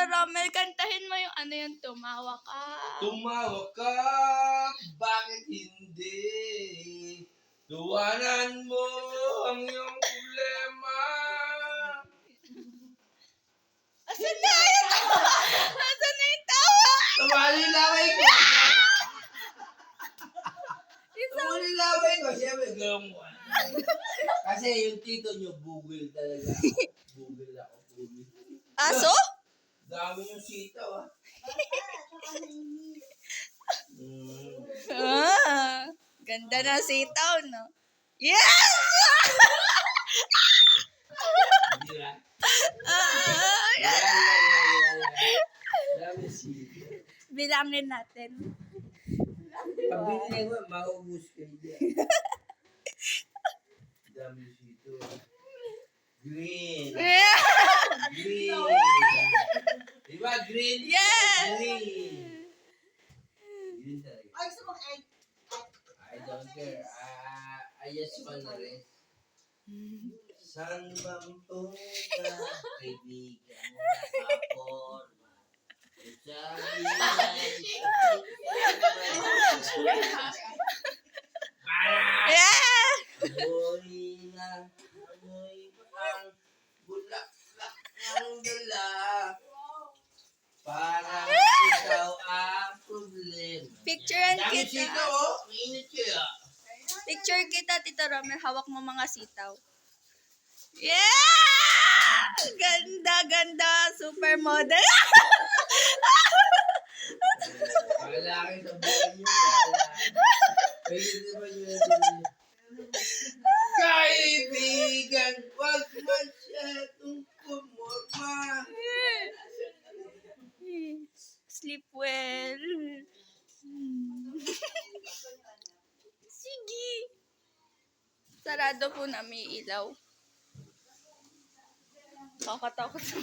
Romel, kantahin mo yung ano yung tumawa ka. Tumawa ka, bakit hindi? Tuwanan mo ang iyong problema. Asan na yung tawa? Asan na yung tawa? Tumalilaway ko! Tumalilaway ko, siyempre gawin mo. Kasi yung tito nyo, bugil talaga. Bugil ako, bugil. Aso? Dami yung sitaw, ah. Ganda na sitaw, no? Yes! Hindi ba? Ah, Dami sitaw. bilangin natin. Pag binili mo, maubos kayo dyan. Dami sitaw. Green. Green. Diba? Green. Yes! Green. Green talaga. Ay, gusto mong egg. I don't care. I just wanna rest. Saan bang punta, kaibigan na kaporma? Yeah! Amoy na, amoy ang bulaklak ng dala. Parang ikaw ang problema. Picturean Dami kita. sitaw, oh. Mainit siya. Picture kita, Tito Romel. Hawak mo mga sitaw. Yeah! Ganda, ganda. Supermodel. Malaki sa buhay niyo. Pwede naman yun natin. Kaibigan, wag masyadong pumorma. Sleep well. Sige. Sarado po na may ilaw. Kakatakot sa